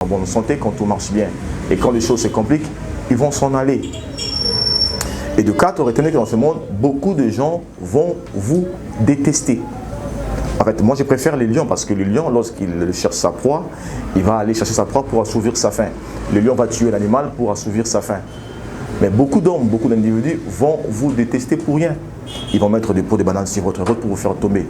bonne santé, quand tout marche bien. Et quand les choses se compliquent, ils vont s'en aller. Et de 4, retenez que dans ce monde, beaucoup de gens vont vous détester. En fait, moi je préfère les lions parce que le lion, lorsqu'il cherche sa proie, il va aller chercher sa proie pour assouvir sa faim. Le lion va tuer l'animal pour assouvir sa faim. Mais beaucoup d'hommes, beaucoup d'individus vont vous détester pour rien. Ils vont mettre des pots de bananes sur votre route pour vous faire tomber.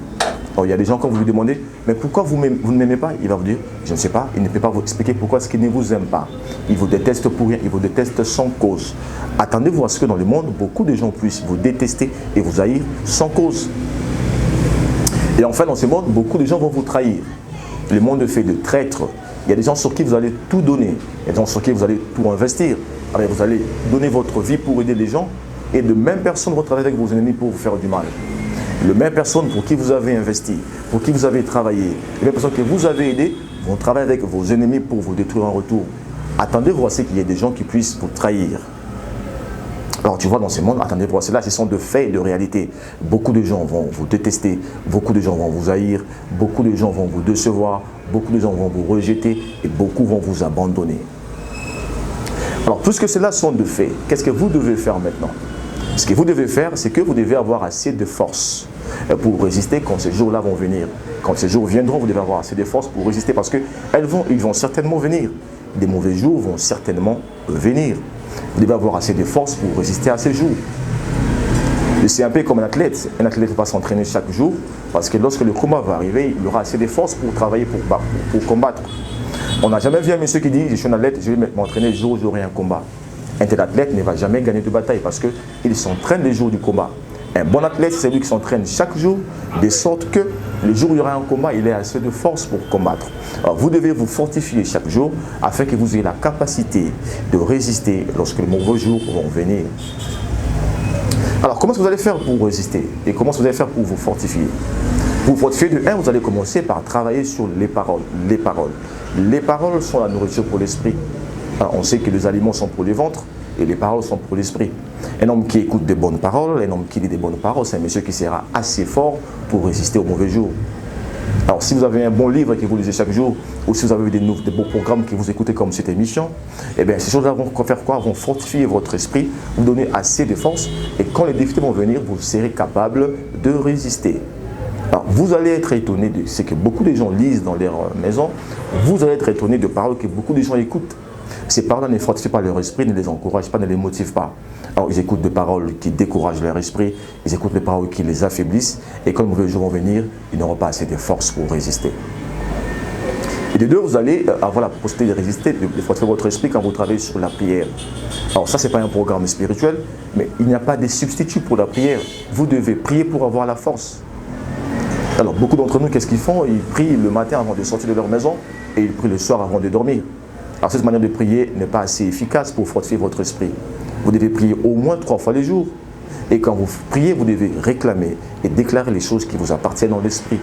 Alors, il y a des gens, quand vous lui demandez, mais pourquoi vous ne m'aimez pas? Il va vous dire, je ne sais pas, il ne peut pas vous expliquer pourquoi est-ce qu'il ne vous aime pas. Il vous déteste pour rien, il vous déteste sans cause. Attendez-vous à ce que dans le monde, beaucoup de gens puissent vous détester et vous haïr sans cause. Et enfin, dans ce monde, beaucoup de gens vont vous trahir. Le monde est fait de traîtres. Il y a des gens sur qui vous allez tout donner. Il y a des gens sur qui vous allez tout investir. Alors, vous allez donner votre vie pour aider les gens. Et de même personnes vont travailler avec vos ennemis pour vous faire du mal. Les mêmes personnes pour qui vous avez investi, pour qui vous avez travaillé, les mêmes personnes que vous avez aidées vont travailler avec vos ennemis pour vous détruire en retour. Attendez-vous à ce qu'il y ait des gens qui puissent vous trahir. Alors tu vois, dans ce monde, attendez-vous à cela, ce sont de faits et de réalité. Beaucoup de gens vont vous détester, beaucoup de gens vont vous haïr, beaucoup de gens vont vous décevoir, beaucoup de gens vont vous rejeter et beaucoup vont vous abandonner. Alors, puisque cela sont de faits, qu'est-ce que vous devez faire maintenant? Ce que vous devez faire, c'est que vous devez avoir assez de force pour résister quand ces jours-là vont venir. Quand ces jours viendront, vous devez avoir assez de force pour résister parce qu'ils vont certainement venir. Des mauvais jours vont certainement venir. Vous devez avoir assez de force pour résister à ces jours. C'est un peu comme un athlète. Un athlète va s'entraîner chaque jour parce que lorsque le combat va arriver, il aura assez de force pour travailler, pour combattre. On n'a jamais vu un monsieur qui dit « je suis un athlète, je vais m'entraîner le jour où j'aurai un combat ». Un tel athlète ne va jamais gagner de bataille parce qu'il s'entraîne les jours du combat. Un bon athlète, c'est celui qui s'entraîne chaque jour, de sorte que le jour où il y aura un combat, il ait assez de force pour combattre. Alors vous devez vous fortifier chaque jour afin que vous ayez la capacité de résister lorsque les mauvais jours vont venir. Alors comment est-ce que vous allez faire pour résister? Et comment est-ce que vous allez faire pour vous fortifier? Pour vous fortifier, de 1, vous allez commencer par travailler sur les paroles. Les paroles. Les paroles sont la nourriture pour l'esprit. On sait que les aliments sont pour les ventres et les paroles sont pour l'esprit. Un homme qui écoute des bonnes paroles, un homme qui lit des bonnes paroles, c'est un monsieur qui sera assez fort pour résister aux mauvais jours. Alors si vous avez un bon livre que vous lisez chaque jour, ou si vous avez des beaux programmes que vous écoutez comme cette émission, eh bien ces choses-là vont faire quoi? Vont fortifier votre esprit, vous donner assez de force, et quand les défis vont venir, vous serez capable de résister. Alors, vous allez être étonné de ce que beaucoup de gens lisent dans leur maison, vous allez être étonné de paroles que beaucoup de gens écoutent. Ces paroles ne fortifient pas leur esprit, ne les encouragent pas, ne les motivent pas. Alors ils écoutent des paroles qui découragent leur esprit, ils écoutent des paroles qui les affaiblissent, et quand les mauvais jours vont venir, ils n'auront pas assez de force pour résister. Et de 2, vous allez avoir la possibilité de résister, de fortifier votre esprit quand vous travaillez sur la prière. Alors ça, ce n'est pas un programme spirituel, mais il n'y a pas de substitut pour la prière. Vous devez prier pour avoir la force. Alors beaucoup d'entre nous, qu'est-ce qu'ils font? Ils prient le matin avant de sortir de leur maison, et ils prient le soir avant de dormir. Alors cette manière de prier n'est pas assez efficace pour fortifier votre esprit. Vous devez prier au moins 3 fois les jours. Et quand vous priez, vous devez réclamer et déclarer les choses qui vous appartiennent dans l'esprit.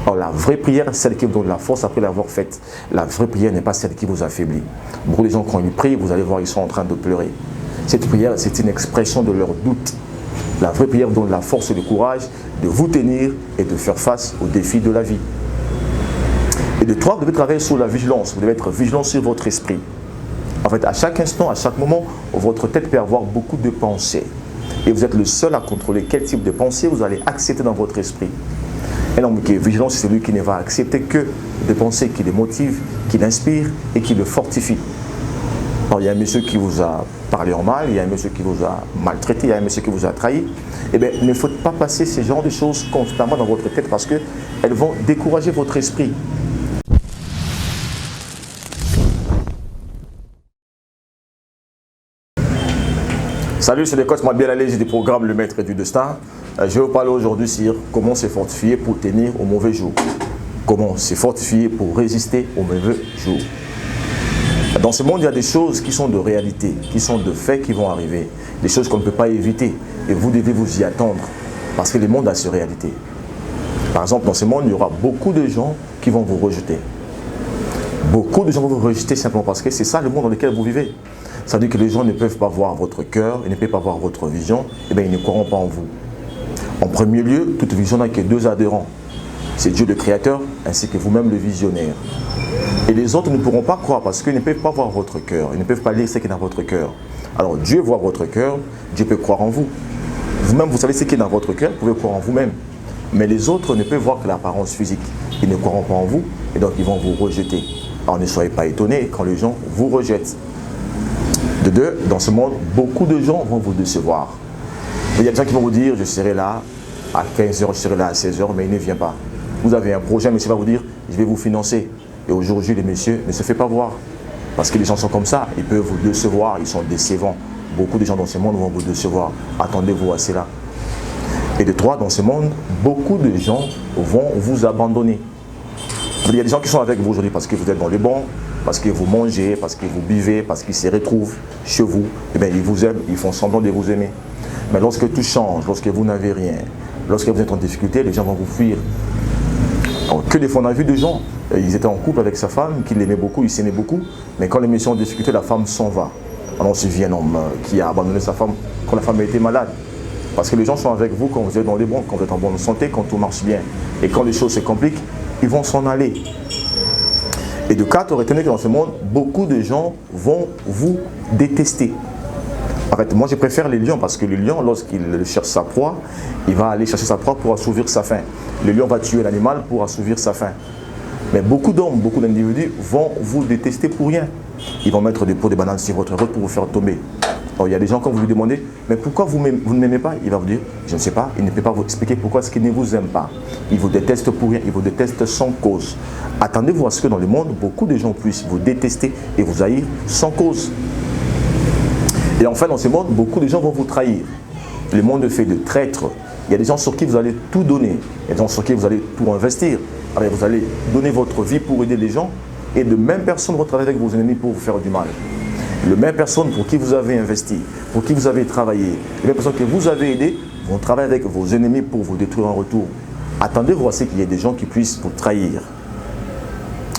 Alors la vraie prière, c'est celle qui vous donne la force après l'avoir faite. La vraie prière n'est pas celle qui vous affaiblit. Beaucoup de gens, quand ils prient, vous allez voir, ils sont en train de pleurer. Cette prière, c'est une expression de leur doute. La vraie prière donne la force et le courage de vous tenir et de faire face aux défis de la vie. Et de 3, vous devez travailler sur la vigilance. Vous devez être vigilant sur votre esprit. En fait, à chaque instant, à chaque moment, votre tête peut avoir beaucoup de pensées. Et vous êtes le seul à contrôler quel type de pensée vous allez accepter dans votre esprit. Un homme qui est vigilant, c'est celui qui ne va accepter que des pensées qui le motivent, qui l'inspirent et qui le fortifient. Alors, il y a un monsieur qui vous a parlé en mal, il y a un monsieur qui vous a maltraité, il y a un monsieur qui vous a trahi. Eh bien, il ne faut pas passer ce genre de choses constamment dans votre tête parce qu'elles vont décourager votre esprit. Salut, c'est le coach Mabel Allège du programme Le Maître du Destin. Je vais vous parler aujourd'hui sur comment se fortifier pour tenir aux mauvais jours. Comment se fortifier pour résister aux mauvais jours. Dans ce monde, il y a des choses qui sont de réalité, qui sont de faits qui vont arriver. Des choses qu'on ne peut pas éviter et vous devez vous y attendre parce que le monde a ses réalités. Par exemple, dans ce monde, il y aura beaucoup de gens qui vont vous rejeter. Beaucoup de gens vont vous rejeter simplement parce que c'est ça le monde dans lequel vous vivez. Ça veut dire que les gens ne peuvent pas voir votre cœur, ils ne peuvent pas voir votre vision, et bien ils ne croiront pas en vous. En premier lieu, toute vision n'a que 2 adhérents. C'est Dieu le Créateur ainsi que vous-même le visionnaire. Et les autres ne pourront pas croire parce qu'ils ne peuvent pas voir votre cœur. Ils ne peuvent pas lire ce qui est dans votre cœur. Alors Dieu voit votre cœur, Dieu peut croire en vous. Vous-même, vous savez ce qui est dans votre cœur, vous pouvez croire en vous-même. Mais les autres ne peuvent voir que l'apparence physique. Ils ne croiront pas en vous et donc ils vont vous rejeter. Alors ne soyez pas étonnés quand les gens vous rejettent. De deux, dans ce monde, beaucoup de gens vont vous décevoir. Il y a des gens qui vont vous dire, je serai là à 15h, je serai là à 16h, mais il ne vient pas. Vous avez un projet, monsieur va vous dire, je vais vous financer. Et aujourd'hui, les messieurs ne se fait pas voir. Parce que les gens sont comme ça, ils peuvent vous décevoir, ils sont décevants. Beaucoup de gens dans ce monde vont vous décevoir. Attendez-vous à cela. Et de trois, dans ce monde, beaucoup de gens vont vous abandonner. Il y a des gens qui sont avec vous aujourd'hui parce que vous êtes dans les bons, parce que vous mangez, parce que vous buvez, parce qu'ils se retrouvent chez vous. Eh bien, ils vous aiment, ils font semblant de vous aimer. Mais lorsque tout change, lorsque vous n'avez rien, lorsque vous êtes en difficulté, les gens vont vous fuir. Alors, que des fois, on a vu des gens, ils étaient en couple avec sa femme, qui l'aimait beaucoup, ils s'aimaient beaucoup, mais quand les messieurs ont difficulté, la femme s'en va. Alors on se vit un homme qui a abandonné sa femme quand la femme a été malade. Parce que les gens sont avec vous quand vous êtes dans les bons, quand vous êtes en bonne santé, quand tout marche bien. Et quand les choses se compliquent, ils vont s'en aller. Et de quatre, retenez que dans ce monde, beaucoup de gens vont vous détester. En fait, moi je préfère les lions parce que le lion, lorsqu'il cherche sa proie, il va aller chercher sa proie pour assouvir sa faim. Le lion va tuer l'animal pour assouvir sa faim. Mais beaucoup d'hommes, beaucoup d'individus vont vous détester pour rien. Ils vont mettre des pots de bananes sur votre route pour vous faire tomber. Alors, il y a des gens, quand vous lui demandez, mais pourquoi vous ne m'aimez pas? Il va vous dire, je ne sais pas, il ne peut pas vous expliquer pourquoi est-ce qu'il ne vous aime pas. Il vous déteste pour rien, il vous déteste sans cause. Attendez-vous à ce que dans le monde, beaucoup de gens puissent vous détester et vous haïr sans cause. Et enfin, dans ce monde, beaucoup de gens vont vous trahir. Le monde est fait de traîtres. Il y a des gens sur qui vous allez tout donner. Il y a des gens sur qui vous allez tout investir. Alors, vous allez donner votre vie pour aider les gens. Et de même personnes vont travailler avec vos ennemis pour vous faire du mal. Les mêmes personnes pour qui vous avez investi, pour qui vous avez travaillé, les mêmes personnes que vous avez aidées vont travailler avec vos ennemis pour vous détruire en retour. Attendez-vous à ce qu'il y ait des gens qui puissent vous trahir.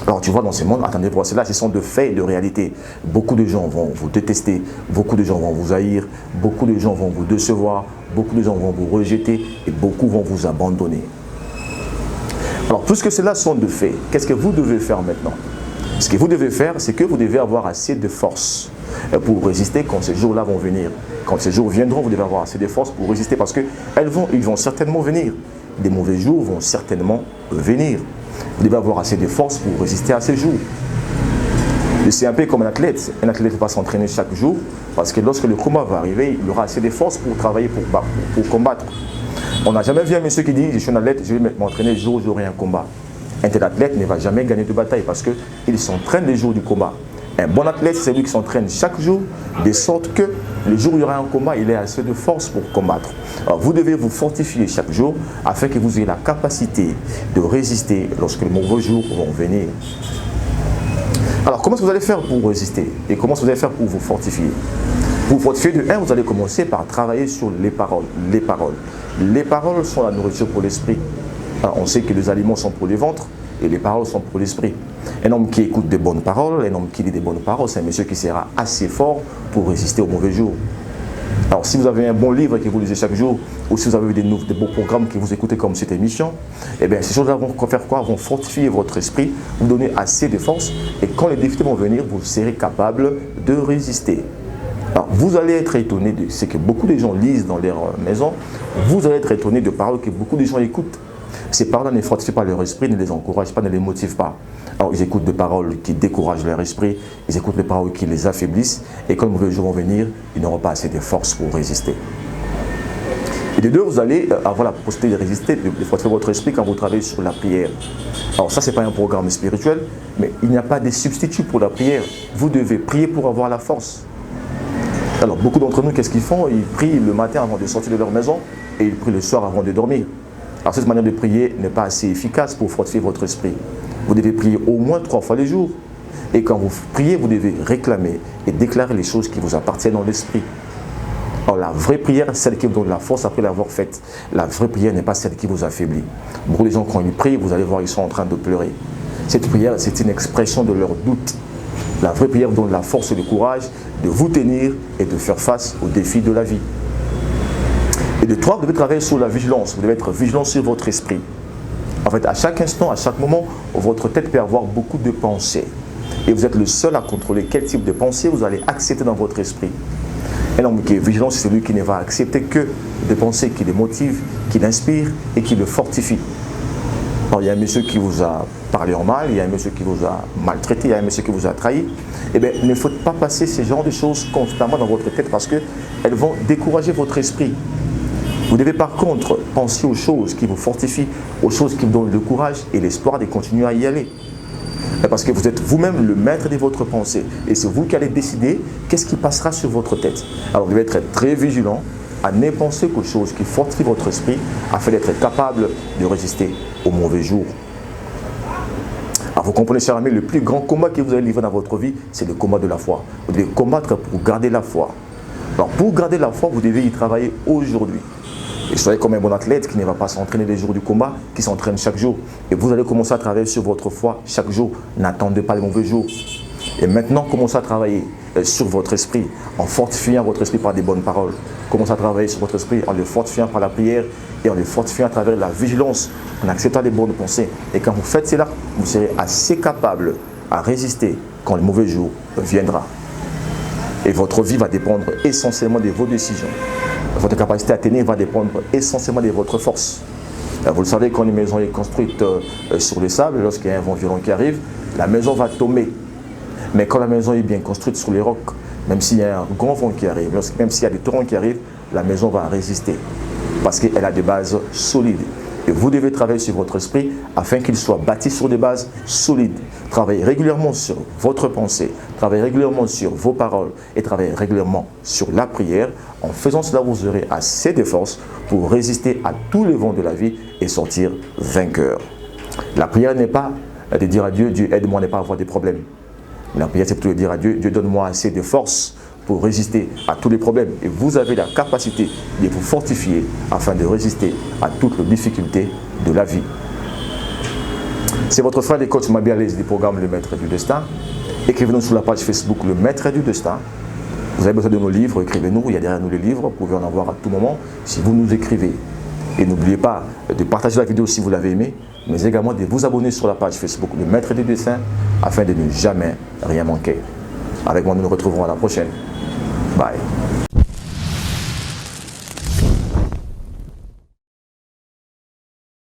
Alors tu vois, dans ce monde, attendez-vous à cela, ce sont de faits et de réalités. Beaucoup de gens vont vous détester, beaucoup de gens vont vous haïr, beaucoup de gens vont vous décevoir, beaucoup de gens vont vous rejeter et beaucoup vont vous abandonner. Alors, puisque cela sont de faits, qu'est-ce que vous devez faire maintenant? Ce que vous devez faire, c'est que vous devez avoir assez de force pour résister quand ces jours-là vont venir. Quand ces jours viendront, vous devez avoir assez de force pour résister parce qu'ils vont certainement venir. Des mauvais jours vont certainement venir. Vous devez avoir assez de force pour résister à ces jours. C'est un peu comme un athlète. Un athlète va s'entraîner chaque jour parce que lorsque le combat va arriver, il aura assez de force pour travailler, pour combattre. On n'a jamais vu un monsieur qui dit « je suis un athlète, je vais m'entraîner le jour où j'aurai un combat ». Un tel athlète ne va jamais gagner de bataille parce qu'il s'entraîne les jours du combat. Un bon athlète, c'est celui qui s'entraîne chaque jour, de sorte que le jour où il y aura un combat, il ait assez de force pour combattre. Alors vous devez vous fortifier chaque jour afin que vous ayez la capacité de résister lorsque les mauvais jours vont venir. Alors comment est-ce que vous allez faire pour résister? Et comment est-ce que vous allez faire pour vous fortifier? Pour vous fortifier, de 1, vous allez commencer par travailler sur les paroles. Les paroles. Les paroles sont la nourriture pour l'esprit. On sait que les aliments sont pour les ventres et les paroles sont pour l'esprit. Un homme qui écoute des bonnes paroles, un homme qui lit des bonnes paroles, c'est un monsieur qui sera assez fort pour résister aux mauvais jours. Alors si vous avez un bon livre que vous lisez chaque jour, ou si vous avez des beaux programmes que vous écoutez comme cette émission, eh bien ces choses-là vont faire quoi? Vont fortifier votre esprit, vous donner assez de force, et quand les difficultés vont venir, vous serez capable de résister. Alors, vous allez être étonné de ce que beaucoup de gens lisent dans leur maison, vous allez être étonné de paroles que beaucoup de gens écoutent. Ces paroles ne fortifient pas leur esprit, ne les encouragent pas, ne les motivent pas. Alors ils écoutent des paroles qui découragent leur esprit, ils écoutent des paroles qui les affaiblissent, et quand les mauvais jours vont venir, ils n'auront pas assez de force pour résister. Et de deux, vous allez avoir la possibilité de résister, de fortifier votre esprit quand vous travaillez sur la prière. Alors ça, ce n'est pas un programme spirituel, mais il n'y a pas de substitut pour la prière. Vous devez prier pour avoir la force. Alors beaucoup d'entre nous, qu'est-ce qu'ils font? Ils prient le matin avant de sortir de leur maison, et ils prient le soir avant de dormir. Alors cette manière de prier n'est pas assez efficace pour fortifier votre esprit. Vous devez prier au moins 3 fois le jour. Et quand vous priez, vous devez réclamer et déclarer les choses qui vous appartiennent dans l'esprit. Alors la vraie prière, c'est celle qui vous donne la force après l'avoir faite. La vraie prière n'est pas celle qui vous affaiblit. Beaucoup de gens, quand ils prient, vous allez voir, ils sont en train de pleurer. Cette prière, c'est une expression de leur doute. La vraie prière donne la force et le courage de vous tenir et de faire face aux défis de la vie. Et de 3, vous devez travailler sur la vigilance. Vous devez être vigilant sur votre esprit. En fait, à chaque instant, à chaque moment, votre tête peut avoir beaucoup de pensées. Et vous êtes le seul à contrôler quel type de pensée vous allez accepter dans votre esprit. Un homme qui est vigilant, c'est celui qui ne va accepter que des pensées qui le motivent, qui l'inspirent et qui le fortifient. Alors, il y a un monsieur qui vous a parlé en mal, il y a un monsieur qui vous a maltraité, il y a un monsieur qui vous a trahi. Eh bien, il ne faut pas passer ce genre de choses constamment dans votre tête parce qu'elles vont décourager votre esprit. Vous devez par contre penser aux choses qui vous fortifient, aux choses qui vous donnent le courage et l'espoir de continuer à y aller. Parce que vous êtes vous-même le maître de votre pensée. Et c'est vous qui allez décider qu'est-ce qui passera sur votre tête. Alors vous devez être très vigilant à ne penser qu'aux choses qui fortifient votre esprit afin d'être capable de résister aux mauvais jours. Alors vous comprenez, cher ami, le plus grand combat que vous allez livrer dans votre vie, c'est le combat de la foi. Vous devez combattre pour garder la foi. Alors pour garder la foi, vous devez y travailler aujourd'hui. Et soyez comme un bon athlète qui ne va pas s'entraîner les jours du combat, qui s'entraîne chaque jour. Et vous allez commencer à travailler sur votre foi chaque jour. N'attendez pas les mauvais jours. Et maintenant, commencez à travailler sur votre esprit, en fortifiant votre esprit par des bonnes paroles. Commencez à travailler sur votre esprit en le fortifiant par la prière et en le fortifiant à travers la vigilance, en acceptant les bonnes pensées. Et quand vous faites cela, vous serez assez capable à résister quand le mauvais jour viendra. Et votre vie va dépendre essentiellement de vos décisions. Votre capacité à tenir va dépendre essentiellement de votre force. Vous le savez, quand une maison est construite sur le sable, lorsqu'il y a un vent violent qui arrive, la maison va tomber. Mais quand la maison est bien construite sur les rocs, même s'il y a un grand vent qui arrive, même s'il y a des torrents qui arrivent, la maison va résister. Parce qu'elle a des bases solides. Et vous devez travailler sur votre esprit afin qu'il soit bâti sur des bases solides. Travaillez régulièrement sur votre pensée, travaillez régulièrement sur vos paroles et travaillez régulièrement sur la prière. En faisant cela, vous aurez assez de force pour résister à tous les vents de la vie et sortir vainqueur. La prière n'est pas de dire à Dieu, Dieu aide-moi à ne pas avoir de problèmes. La prière, c'est plutôt de dire à Dieu, Dieu donne-moi assez de force pour résister à tous les problèmes. Et vous avez la capacité de vous fortifier afin de résister à toutes les difficultés de la vie. C'est votre frère et coach Mabi Alès du programme Le Maître du Destin. Écrivez-nous sur la page Facebook Le Maître du Destin. Vous avez besoin de nos livres, écrivez-nous, il y a derrière nous les livres, vous pouvez en avoir à tout moment si vous nous écrivez. Et n'oubliez pas de partager la vidéo si vous l'avez aimée, mais également de vous abonner sur la page Facebook Le Maître du Destin afin de ne jamais rien manquer. Avec moi, nous nous retrouverons à la prochaine. Bye.